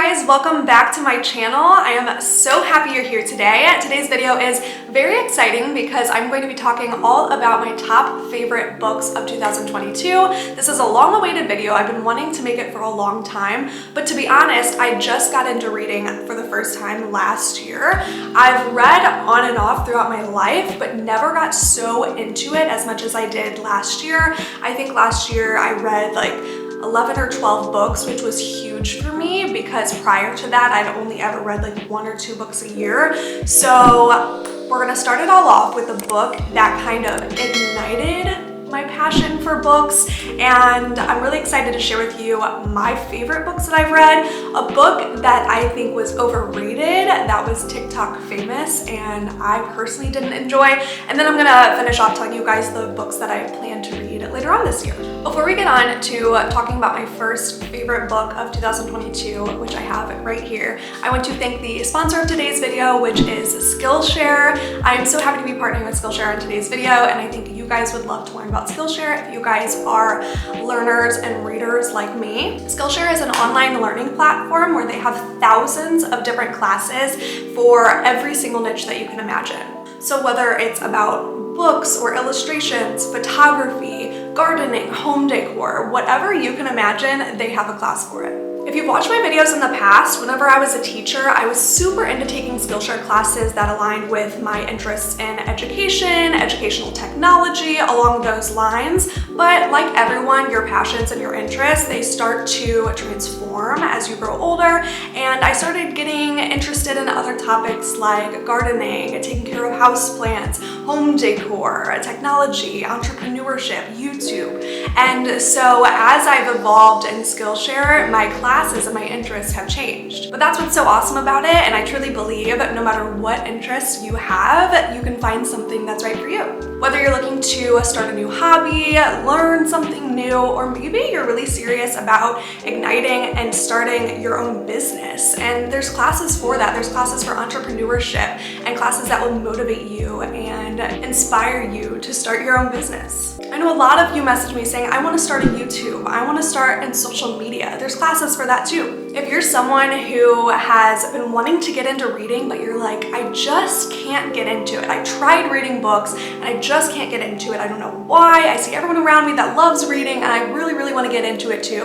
guys, welcome back to my channel. I am so happy you're here today. Today's video is very exciting because I'm going to be talking all about my top favorite books of 2022. This is a long-awaited video. I've been wanting to make it for a long time, but to be honest, I just got into reading for the first time last year. I've read on and off throughout my life, but never got so into it as much as I did last year. I think last year I read like 11 or 12 books, which was huge for me because prior to that, I'd only ever read like 1 or 2 books a year. So we're gonna start it all off with a book that kind of ignited my passion for books, and I'm really excited to share with you my favorite books that I've read. A book that I think was overrated, that was TikTok famous, and I personally didn't enjoy. And then I'm gonna finish off telling you guys the books that I plan to read later on this year. Before we get on to talking about my first favorite book of 2022, which I have right here, I want to thank the sponsor of today's video, which is Skillshare. I am so happy to be partnering with Skillshare in today's video, and I think you guys would love to learn about Skillshare if you guys are learners and readers like me. Skillshare is an online learning platform where they have thousands of different classes for every single niche that you can imagine. So whether it's about books or illustrations, photography, gardening, home decor, whatever you can imagine, they have a class for it. If you've watched my videos in the past, whenever I was a teacher, I was super into taking Skillshare classes that aligned with my interests in education, educational technology, along those lines. But like everyone, your passions and your interests, they start to transform as you grow older. And I started getting interested in other topics like gardening, taking care of houseplants, home decor, technology, entrepreneurship, YouTube. And so as I've evolved in Skillshare, my classes and my interests have changed. But that's what's so awesome about it, and I truly believe no matter what interests you have, you can find something that's right for you. Whether you're looking to start a new hobby, learn something new, or maybe you're really serious about igniting and starting your own business. And there's classes for that. There's classes for entrepreneurship and classes that will motivate you and inspire you to start your own business. I know a lot of you message me saying, I want to start a YouTube, I want to start in social media. There's classes for that too. If you're someone who has been wanting to get into reading, but you're like, I just can't get into it. I tried reading books and I just can't get into it. I don't know why. I see everyone around me that loves reading and I really want to get into it too.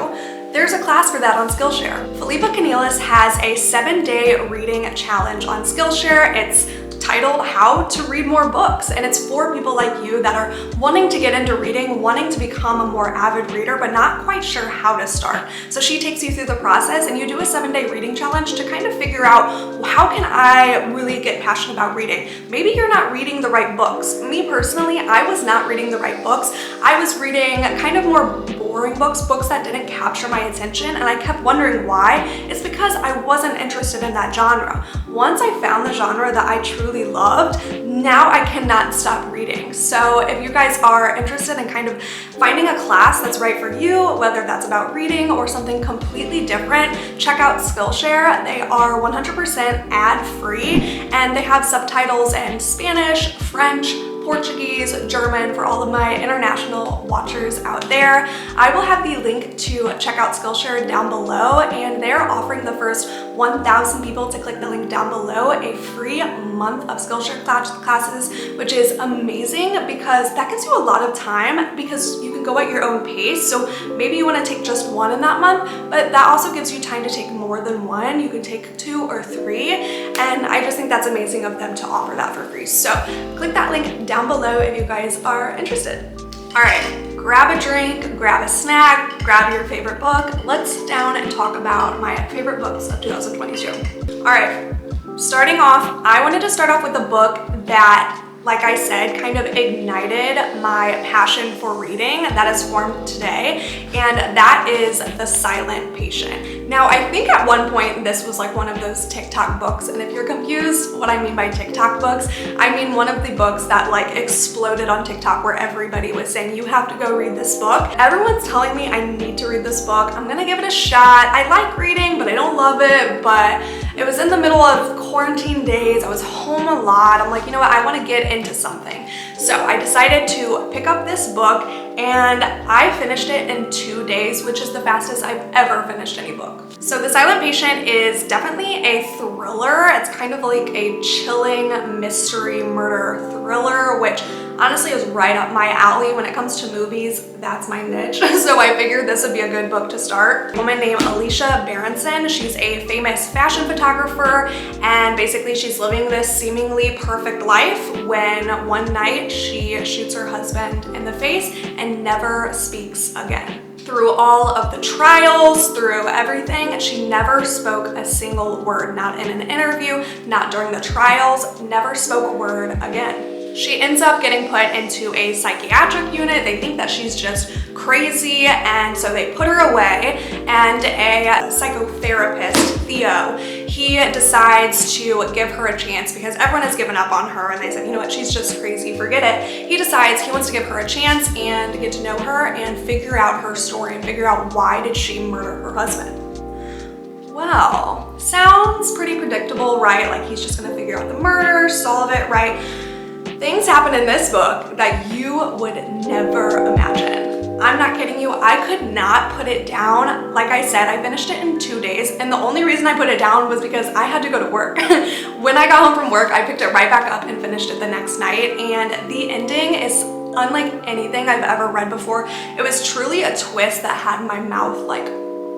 There's a class for that on Skillshare. Philippa Canelis has a 7-day reading challenge on Skillshare. It's titled How to Read More Books, and it's for people like you that are wanting to get into reading, wanting to become a more avid reader, but not quite sure how to start. So she takes you through the process, and you do a 7-day reading challenge to kind of figure out, how can I really get passionate about reading? Maybe you're not reading the right books. Me personally, I was not reading the right books. I was reading kind of more boring books that didn't capture my attention, and I kept wondering why. It's because I wasn't interested in that genre. Once I found the genre that I truly loved, now I cannot stop reading. So if you guys are interested in kind of finding a class that's right for you, whether that's about reading or something completely different, check out Skillshare. They are 100% ad-free, and they have subtitles in Spanish, French, Portuguese, German for all of my international watchers out there. I will have the link to check out Skillshare down below, and they're offering the first 1,000 people to click the link down below a free month of Skillshare classes, which is amazing because that gives you a lot of time because you can go at your own pace. So maybe you want to take just 1 in that month, but that also gives you time to take more than 1. You can take 2 or 3, and I just think that's amazing of them to offer that for free. So click that link down below if you guys are interested. All right, grab a drink, grab a snack, grab your favorite book. Let's sit down and talk about my favorite books of 2022. All right, starting off, I wanted to start off with a book that, like I said, kind of ignited my passion for reading that has formed today, and that is The Silent Patient. Now, I think at one point this was like one of those TikTok books, and if you're confused what I mean by TikTok books, I mean one of the books that like exploded on TikTok where everybody was saying, you have to go read this book. Everyone's telling me I need to read this book. I'm gonna give it a shot. I like reading, but I don't love it, but it was in the middle of quarantine days. I was home a lot. I'm like, you know what? I want to get into something. So I decided to pick up this book and I finished it in 2 days, which is the fastest I've ever finished any book. So The Silent Patient is definitely a thriller. It's kind of like a chilling mystery murder thriller, which honestly is right up my alley. When it comes to movies, that's my niche. So I figured this would be a good book to start. A woman named Alicia Berenson. She's a famous fashion photographer, and basically she's living this seemingly perfect life when one night she shoots her husband in the face and never speaks again. Through all of the trials, through everything, she never spoke a single word, not in an interview, not during the trials, never spoke a word again. She ends up getting put into a psychiatric unit. They think that she's just crazy, and so they put her away, and a psychotherapist, Theo, he decides to give her a chance because everyone has given up on her and they said, you know what, she's just crazy, forget it. He decides he wants to give her a chance and get to know her and figure out her story and figure out why did she murder her husband. Well, sounds pretty predictable, right? Like he's just gonna figure out the murder, solve it, right? Things happen in this book that you would never imagine. I'm not kidding you, I could not put it down. Like I said, I finished it in 2 days, and the only reason I put it down was because I had to go to work. When I got home from work, I picked it right back up and finished it the next night, and the ending is unlike anything I've ever read before. It was truly a twist that had my mouth like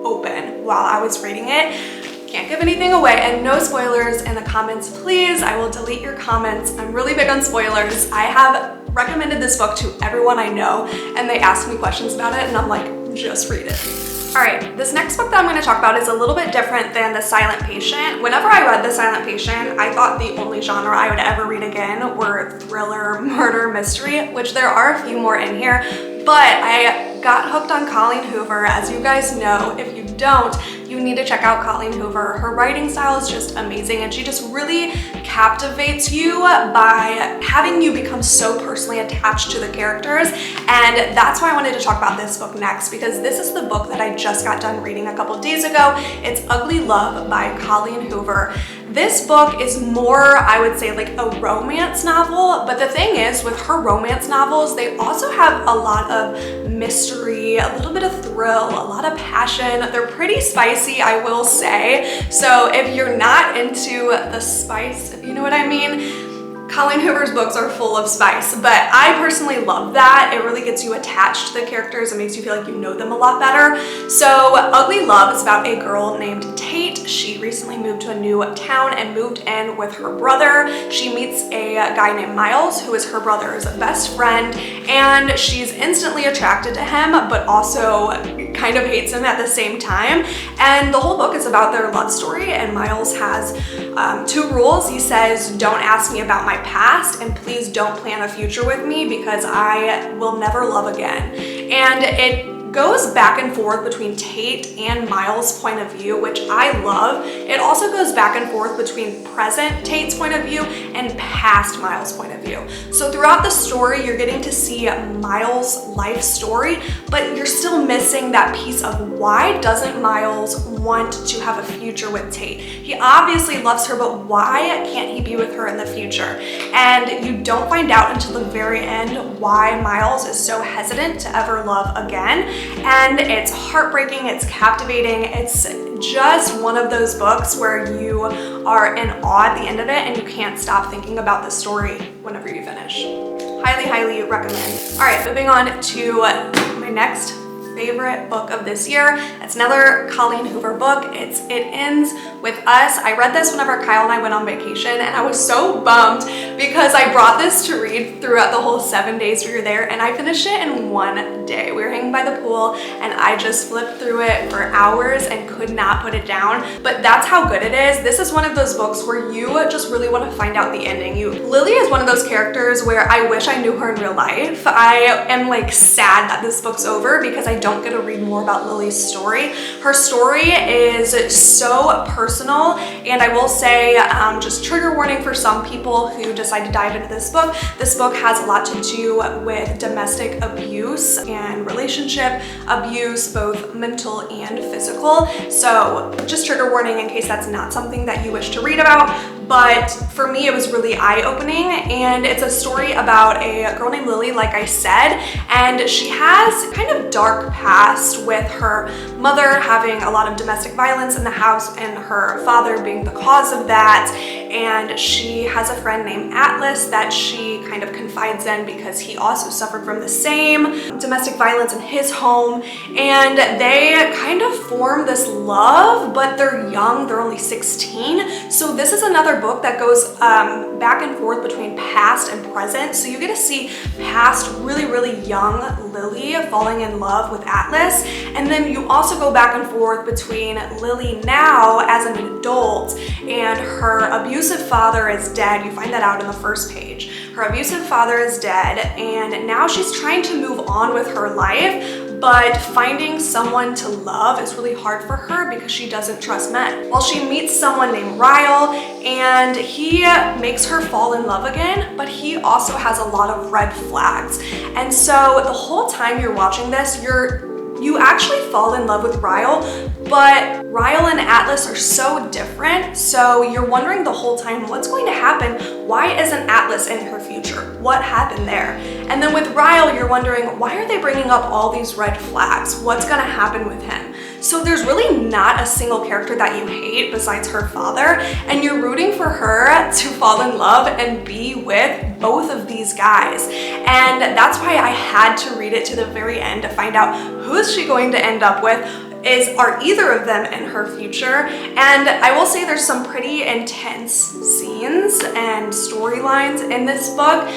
open while I was reading it. Can't give anything away, and no spoilers in the comments, please. I will delete your comments. I'm really big on spoilers. I have recommended this book to everyone I know, and they ask me questions about it, and I'm like, just read it. All right, this next book that I'm going to talk about is a little bit different than The Silent Patient. Whenever I read The Silent Patient, I thought the only genre I would ever read again were thriller, murder, mystery, which there are a few more in here, but I got hooked on Colleen Hoover. As you guys know, if you don't, you need to check out Colleen Hoover. Her writing style is just amazing, and she just really captivates you by having you become so personally attached to the characters. And that's why I wanted to talk about this book next, because this is the book that I just got done reading a couple days ago. It's Ugly Love by Colleen Hoover. This book is more, I would say, like a romance novel, but the thing is, with her romance novels, they also have a lot of mystery, a little bit of thrill, a lot of passion. They're pretty spicy, I will say. So if you're not into the spice, if you know what I mean, Colleen Hoover's books are full of spice, but I personally love that. It really gets you attached to the characters and makes you feel like you know them a lot better. So Ugly Love is about a girl named Tate. She recently moved to a new town and moved in with her brother. She meets a guy named Miles, who is her brother's best friend, and she's instantly attracted to him, but also kind of hates him at the same time. And the whole book is about their love story, and Miles has 2 rules. He says, don't ask me about my past, and please don't plan a future with me because I will never love again. And it goes back and forth between Tate and Miles' point of view, which I love. It also goes back and forth between present Tate's point of view and past Miles' point of view. So throughout the story, you're getting to see Miles' life story, but you're still missing that piece of why doesn't Miles want to have a future with Tate? He obviously loves her, but why can't he be with her in the future? And you don't find out until the very end why Miles is so hesitant to ever love again. And it's heartbreaking, it's captivating, it's just one of those books where you are in awe at the end of it and you can't stop thinking about the story whenever you finish. Highly, highly recommend. All right, moving on to my next favorite book of this year. It's another Colleen Hoover book. It Ends With Us. I read this whenever Kyle and I went on vacation, and I was so bummed because I brought this to read throughout the whole 7 days we were there, and I finished it in 1 day. We were hanging by the pool, and I just flipped through it for hours and could not put it down. But that's how good it is. This is one of those books where you just really want to find out the ending. Lily is one of those characters where I wish I knew her in real life. I am like sad that this book's over because I don't get to read more about Lily's story. Her story is so personal, and I will say, just trigger warning for some people who decide to dive into this book. This book has a lot to do with domestic abuse and relationship abuse, both mental and physical. So just trigger warning in case that's not something that you wish to read about. but for me it was really eye-opening, and it's a story about a girl named Lily, like I said, and she has kind of dark past with her mother having a lot of domestic violence in the house and her father being the cause of that. And she has a friend named Atlas that she kind of confides in because he also suffered from the same domestic violence in his home, and they kind of form this love, but they're young, they're only 16. So this is another book that goes back and forth between past and present. So you get to see past really young Lily falling in love with Atlas, and then you also go back and forth between Lily now as an adult, and her abusive father is dead. You find that out in the first page. Her abusive father is dead, and now she's trying to move on with her life, but finding someone to love is really hard for her because she doesn't trust men. Well, she meets someone named Ryle, and he makes her fall in love again, but he also has a lot of red flags. And so the whole time you're watching this, you actually fall in love with Ryle, but Ryle and Atlas are so different, so you're wondering the whole time, what's going to happen? Why isn't Atlas in her future? What happened there? And then with Ryle, you're wondering, why are they bringing up all these red flags? What's gonna happen with him? So there's really not a single character that you hate besides her father, and you're rooting for her to fall in love and be with both of these guys. And that's why I had to read it to the very end to find out who is she going to end up with. Are either of them in her future? And I will say there's some pretty intense scenes and storylines in this book,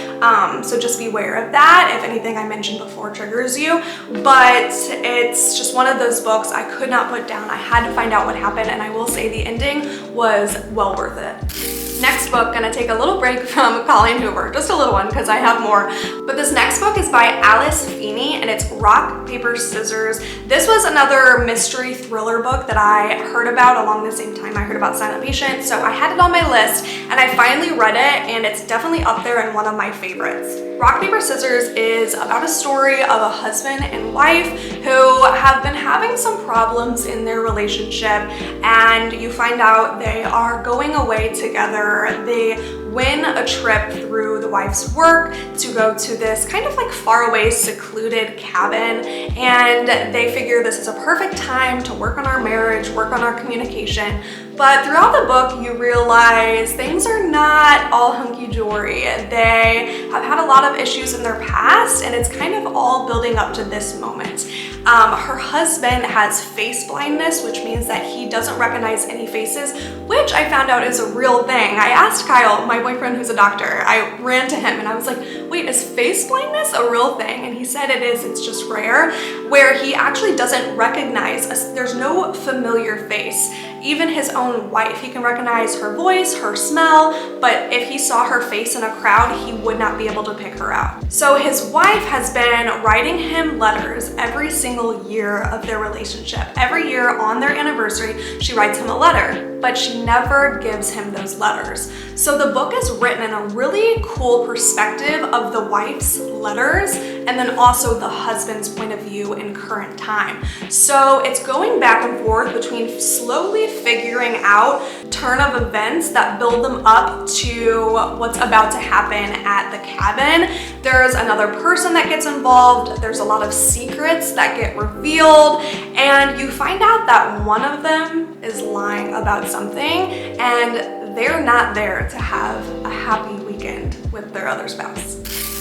so just be aware of that if anything I mentioned before triggers you. But it's just one of those books I could not put down. I had to find out what happened, and I will say the ending was well worth it. Next book, gonna take a little break from Colleen Hoover, just a little one because I have more. But this next book is by Alice Feeney, and it's Rock, Paper, Scissors. This was another mystery thriller book that I heard about along the same time I heard about Silent Patient, so I had it on my list, and I finally read it, and it's definitely up there and one of my favorites. Rock, Paper, Scissors is about a story of a husband and wife who have been having some problems in their relationship, and you find out they are going away together. They win a trip through the wife's work to go to this kind of like faraway secluded cabin, and they figure this is a perfect time to work on our marriage, work on our communication. But throughout the book, you realize things are not all hunky-dory. They have had a lot of issues in their past, and it's kind of all building up to this moment. Her husband has face blindness, which means that he doesn't recognize any faces, which I found out is a real thing. I asked Kyle, my boyfriend who's a doctor, I ran to him and I was like, wait, is face blindness a real thing? And he said it is, it's just rare, where he actually doesn't recognize, there's no familiar face. Even his own wife, he can recognize her voice, her smell, but if he saw her face in a crowd, he would not be able to pick her out. So his wife has been writing him letters every single year of their relationship. Every year on their anniversary, she writes him a letter, but she never gives him those letters. So the book is written in a really cool perspective of the wife's letters and then also the husband's point of view in current time. So it's going back and forth between slowly figuring out turn of events that build them up to what's about to happen at the cabin. There's another person that gets involved, there's a lot of secrets that get revealed, and you find out that one of them is lying about something, and they're not there to have a happy weekend with their other spouse.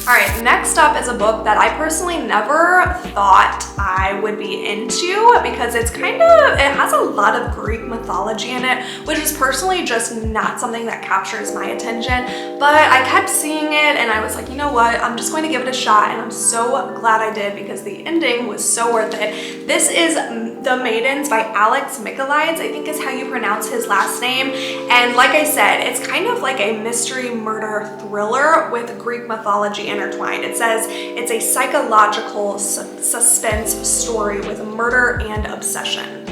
All right, next up is a book that I personally never thought I would be into because it has a lot of Greek mythology in it, which is personally just not something that captures my attention. But I kept seeing it and I was like, you know what, I'm just going to give it a shot, and I'm so glad I did because the ending was so worth it. This is The Maidens by Alex Michaelides, I think is how you pronounce his last name. And like I said, it's kind of like a mystery murder thriller with Greek mythology intertwined. It says it's a psychological suspense story with murder and obsession.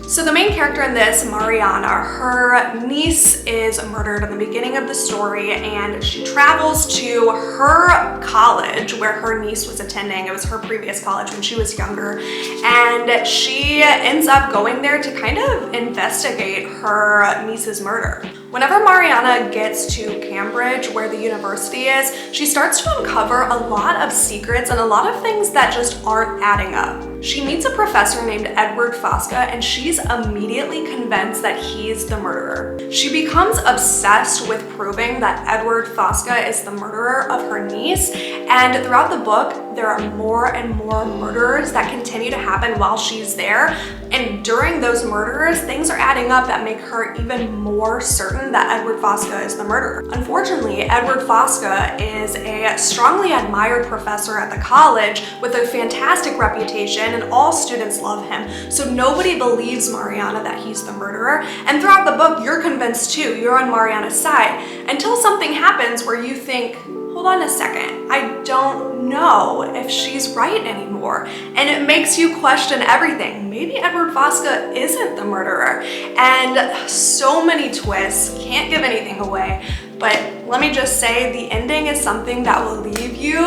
So the main character in this, Mariana, her niece is murdered in the beginning of the story, and she travels to her college where her niece was attending. It was her previous college when she was younger, and she ends up going there to kind of investigate her niece's murder. Whenever Mariana gets to Cambridge, where the university is, she starts to uncover a lot of secrets and a lot of things that just aren't adding up. She meets a professor named Edward Fosca, and she's immediately convinced that he's the murderer. She becomes obsessed with proving that Edward Fosca is the murderer of her niece, and throughout the book, there are more and more murders that continue to happen while she's there. And during those murders, things are adding up that make her even more certain that Edward Fosca is the murderer. Unfortunately, Edward Fosca is a strongly admired professor at the college with a fantastic reputation, and all students love him. So nobody believes Mariana that he's the murderer. And throughout the book, you're convinced too. You're on Mariana's side until something happens where you think, hold on a second, I don't know if she's right anymore. And it makes you question everything. Maybe Edward Fosca isn't the murderer. And so many twists, can't give anything away. But let me just say, the ending is something that will leave you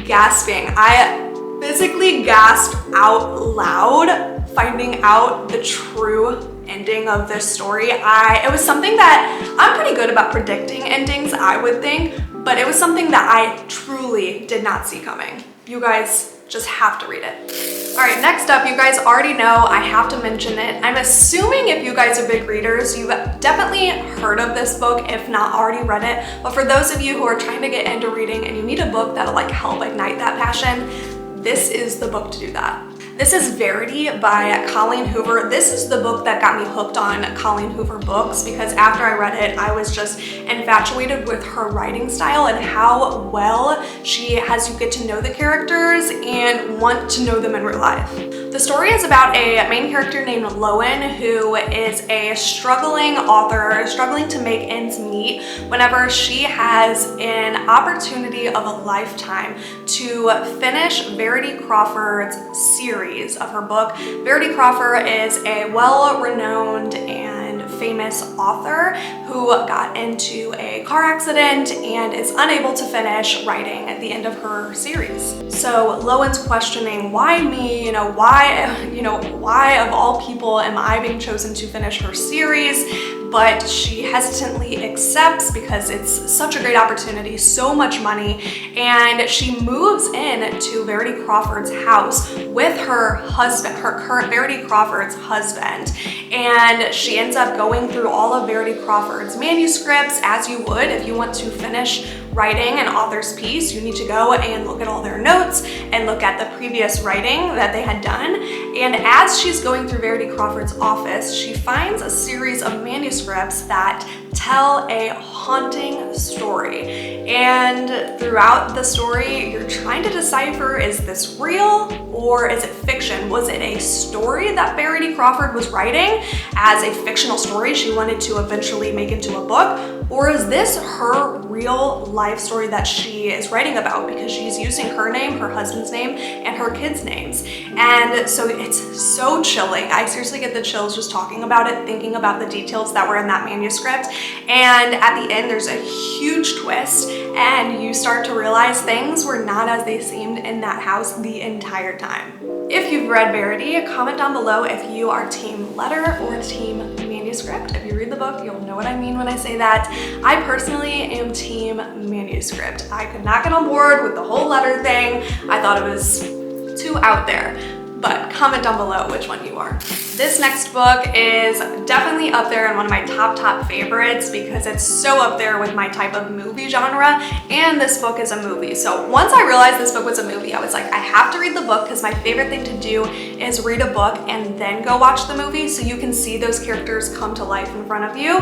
gasping. I physically gasped out loud finding out the true ending of this story. It was something that I'm pretty good about predicting endings, I would think, but it was something that I truly did not see coming. You guys just have to read it. All right, next up, you guys already know, I have to mention it. I'm assuming if you guys are big readers, you've definitely heard of this book, if not already read it. But for those of you who are trying to get into reading and you need a book that'll like help ignite that passion, this is the book to do that. This is Verity by Colleen Hoover. This is the book that got me hooked on Colleen Hoover books, because after I read it, I was just infatuated with her writing style and how well she has you get to know the characters and want to know them in real life. The story is about a main character named Lowen, who is a struggling author, struggling to make ends meet whenever she has an opportunity of a lifetime to finish Verity Crawford's series of her book. Verity Crawford is a well-renowned and famous author who got into a car accident and is unable to finish writing at the end of her series. So Lowen's questioning, why me? Why of all people am I being chosen to finish her series? But she hesitantly accepts because it's such a great opportunity, so much money, and she moves in to Verity Crawford's house with her husband, her current Verity Crawford's husband, and she ends up going through all of Verity Crawford's manuscripts, as you would if you want to finish writing an author's piece. You need to go and look at all their notes and look at the previous writing that they had done. And as she's going through Verity Crawford's office, she finds a series of manuscripts that tell a haunting story. And throughout the story, you're trying to decipher, is this real or is it fiction? Was it a story that Verity Crawford was writing as a fictional story she wanted to eventually make into a book? Or is this her real life story that she is writing about, because she's using her name, her husband's name, and her kids' names? And so it's so chilling. I seriously get the chills just talking about it, thinking about the details that were in that manuscript. And at the end, there's a huge twist, and you start to realize things were not as they seemed in that house the entire time. If you've read Verity, comment down below if you are team letter or team manuscript. If you read the book, you'll know what I mean when I say that. I personally am team manuscript. I could not get on board with the whole letter thing. I thought it was too out there. But comment down below which one you are. This next book is definitely up there in one of my top favorites, because it's so up there with my type of movie genre, and this book is a movie. So once I realized this book was a movie, I was like, I have to read the book, because my favorite thing to do is read a book and then go watch the movie so you can see those characters come to life in front of you.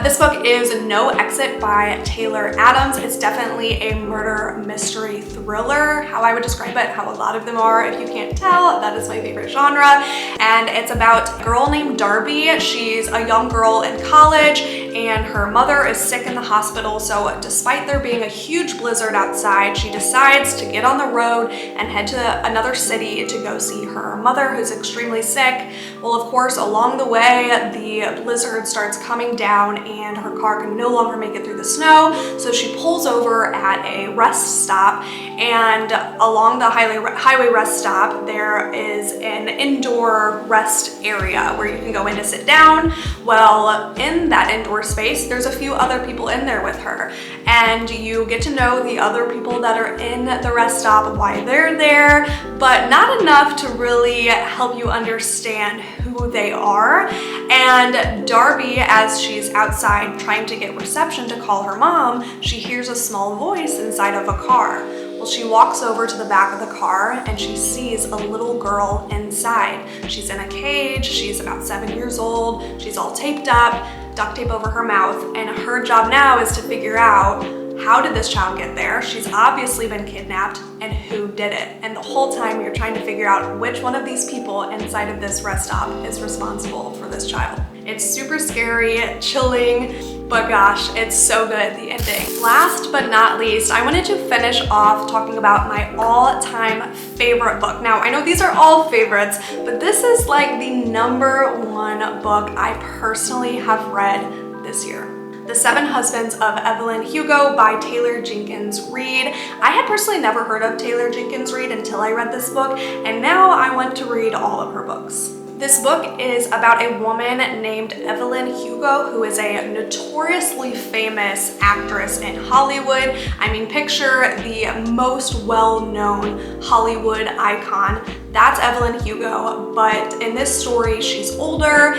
This book is No Exit by Taylor Adams. It's definitely a murder mystery thriller, how I would describe it, how a lot of them are. If you can't tell, that is my favorite genre. And it's about a girl named Darby. She's a young girl in college, and her mother is sick in the hospital. So despite there being a huge blizzard outside, she decides to get on the road and head to another city to go see her mother, who's extremely sick. Well, of course, along the way, the blizzard starts coming down and her car can no longer make it through the snow. So she pulls over at a rest stop, and along the highway rest stop, there is an indoor rest area where you can go in to sit down. Well, in that indoor her space, there's a few other people in there with her. And you get to know the other people that are in the rest stop, why they're there, but not enough to really help you understand who they are. And Darby, as she's outside trying to get reception to call her mom, she hears a small voice inside of a car. Well, she walks over to the back of the car and she sees a little girl inside. She's in a cage, she's about 7 years old, she's all taped up, duct tape over her mouth, and her job now is to figure out, how did this child get there? She's obviously been kidnapped, and who did it? And the whole time you're trying to figure out which one of these people inside of this rest stop is responsible for this child. It's super scary, chilling, but gosh, it's so good, the ending. Last but not least, I wanted to finish off talking about my all-time favorite book. Now, I know these are all favorites, but this is like the #1 book I personally have read this year. The Seven Husbands of Evelyn Hugo by Taylor Jenkins Reid. I had personally never heard of Taylor Jenkins Reid until I read this book, and now I want to read all of her books. This book is about a woman named Evelyn Hugo, who is a notoriously famous actress in Hollywood. I mean, picture the most well-known Hollywood icon. That's Evelyn Hugo, but in this story, she's older,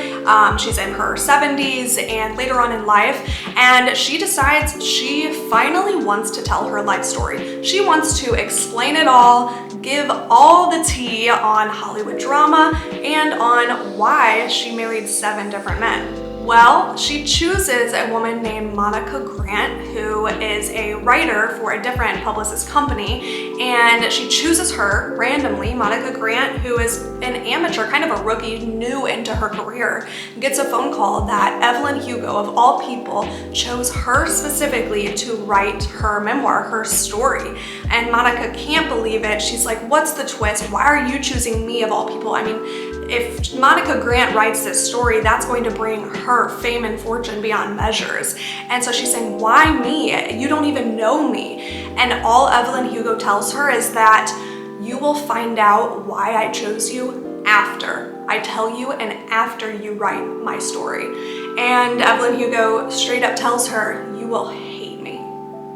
she's in her 70s and later on in life, and she decides she finally wants to tell her life story. She wants to explain it all, give all the tea on Hollywood drama and on why she married 7 different men. Well, she chooses a woman named Monica Grant, who is a writer for a different publicist company, and she chooses her randomly. Monica Grant, who is an amateur, kind of a rookie, new into her career, gets a phone call that Evelyn Hugo, of all people, chose her specifically to write her memoir, her story. And Monica can't believe it. She's like, what's the twist? Why are you choosing me of all people? I mean, if Monica Grant writes this story, that's going to bring her fame and fortune beyond measures. And so she's saying, why me? You don't even know me. And all Evelyn Hugo tells her is that you will find out why I chose you after I tell you and after you write my story. And Evelyn Hugo straight up tells her, you will hate me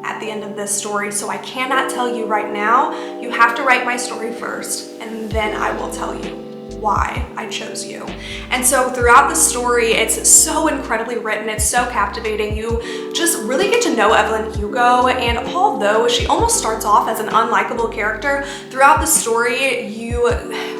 at the end of this story, so I cannot tell you right now. You have to write my story first, and then I will tell you why I chose you. And so throughout the story, it's so incredibly written, it's so captivating. You just really get to know Evelyn Hugo, and although she almost starts off as an unlikable character, throughout the story you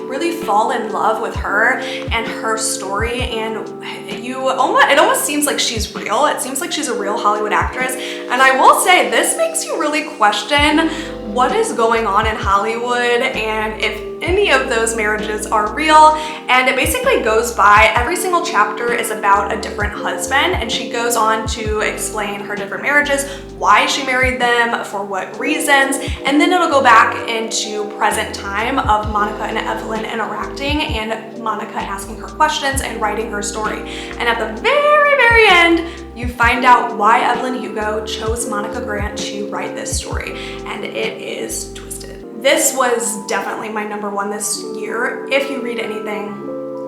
really fall in love with her and her story, and it almost seems like she's real. It seems like she's a real Hollywood actress. And I will say, this makes you really question what is going on in Hollywood and if any of those marriages are real. And it basically goes by, every single chapter is about a different husband, and she goes on to explain her different marriages, why she married them, for what reasons, and then it'll go back into present time of Monica and Evelyn interacting and Monica asking her questions and writing her story. And at the very, very end, you find out why Evelyn Hugo chose Monica Grant to write this story, and it is twisted. This was definitely my #1 this year. If you read anything,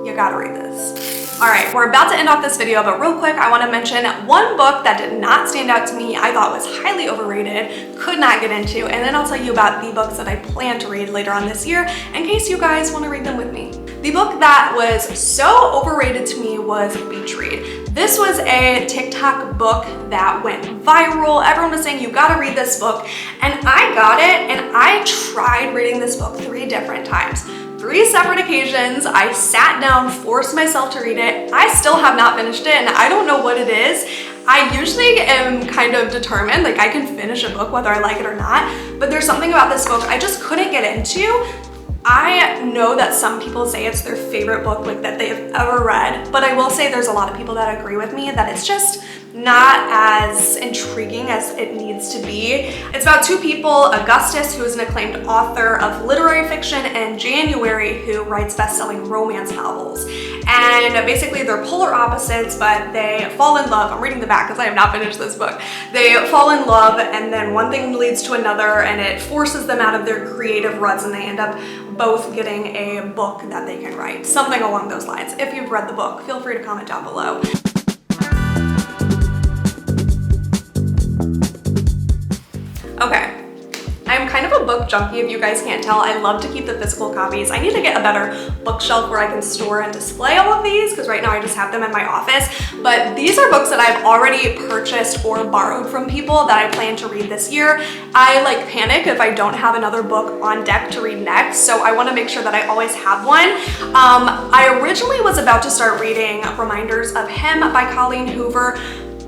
you gotta read this. All right, we're about to end off this video, but real quick, I wanna mention one book that did not stand out to me, I thought was highly overrated, could not get into, and then I'll tell you about the books that I plan to read later on this year, in case you guys wanna read them with me. The book that was so overrated to me was Beach Read. This was a TikTok book that went viral. Everyone was saying, you gotta read this book. And I got it, and I tried reading this book 3 different times. 3 separate occasions, I sat down, forced myself to read it. I still have not finished it, and I don't know what it is. I usually am kind of determined, like I can finish a book whether I like it or not, but there's something about this book I just couldn't get into. I know that some people say it's their favorite book like that they've ever read, but I will say there's a lot of people that agree with me that it's just not as intriguing as it needs to be. It's about 2 people, Augustus, who is an acclaimed author of literary fiction, and January, who writes best-selling romance novels. And basically they're polar opposites, but they fall in love. I'm reading the back because I have not finished this book. They fall in love, and then one thing leads to another, and it forces them out of their creative ruts, and they end up both getting a book that they can write. Something along those lines. If you've read the book, feel free to comment down below. Okay. I'm kind of a book junkie, if you guys can't tell. I love to keep the physical copies. I need to get a better bookshelf where I can store and display all of these, because right now I just have them in my office. But these are books that I've already purchased or borrowed from people that I plan to read this year. I like panic if I don't have another book on deck to read next, so I want to make sure that I always have one. I originally was about to start reading Reminders of Him by Colleen Hoover,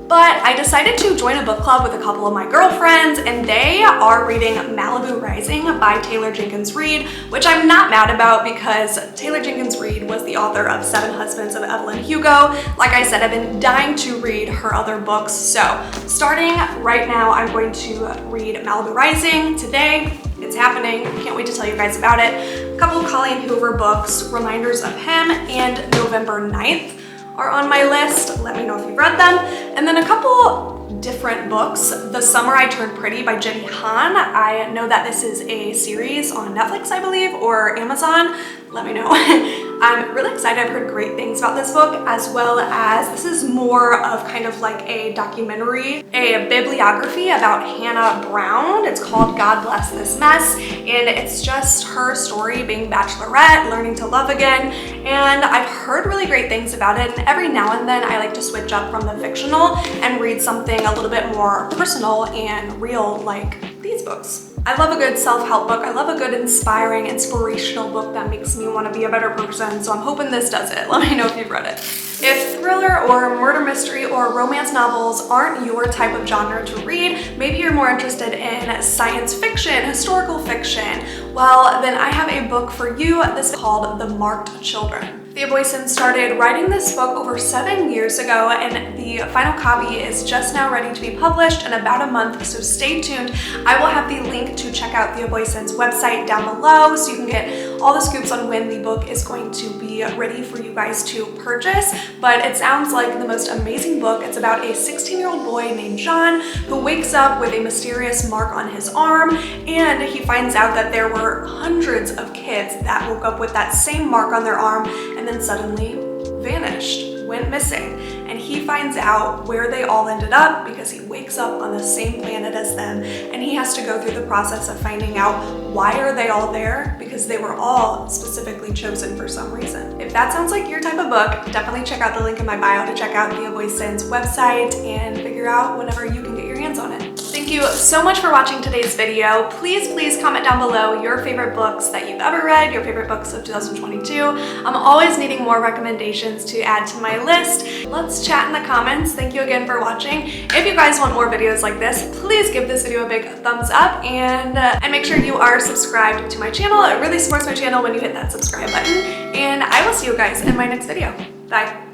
but I decided to join a book club with a couple of my girlfriends, and they are reading Malibu Rising by Taylor Jenkins Reid, which I'm not mad about because Taylor Jenkins Reid was the author of Seven Husbands of Evelyn Hugo. Like I said, I've been dying to read her other books, so starting right now, I'm going to read Malibu Rising today. It's happening. Can't wait to tell you guys about it. A couple of Colleen Hoover books, Reminders of Him and November 9th. Are on my list. Let me know if you've read them. And then a couple different books. The Summer I Turned Pretty by Jenny Han. I know that this is a series on Netflix, I believe, or Amazon. Let me know. I'm really excited. I've heard great things about this book, as well as this is more of kind of like a documentary, a bibliography about Hannah Brown. It's called God Bless This Mess, and it's just her story being bachelorette, learning to love again, and I've heard really great things about it, and every now and then I like to switch up from the fictional and read something a little bit more personal and real like these books. I love a good self-help book. I love a good inspiring, inspirational book that makes me want to be a better person, so I'm hoping this does it. Let me know if you've read it. If thriller or murder mystery or romance novels aren't your type of genre to read, maybe you're more interested in science fiction, historical fiction, well, then I have a book for you. This is called The Marked Children. Thea Boyson started writing this book over 7 years ago, and the final copy is just now ready to be published in about a month, so stay tuned. I will have the link to check out Thea Boyson's website down below so you can get all the scoops on when the book is going to be ready for you guys to purchase. But it sounds like the most amazing book. It's about a 16-year-old boy named John who wakes up with a mysterious mark on his arm, and he finds out that there were hundreds of kids that woke up with that same mark on their arm and then suddenly vanished, went missing. And he finds out where they all ended up because he wakes up on the same planet as them, and he has to go through the process of finding out why are they all there, because they were all specifically chosen for some reason. If that sounds like your type of book, definitely check out the link in my bio to check out Thea Boyson's website and figure out whenever you can get your hands on it. Thank you so much for watching today's video. Please comment down below your favorite books that you've ever read, your favorite books of 2022. I'm always needing more recommendations to add to my list. Let's chat in the comments. Thank you again for watching. If you guys want more videos like this, please give this video a big thumbs up and make sure you are subscribed to my channel. It really supports my channel when you hit that subscribe button. And I will see you guys in my next video. Bye.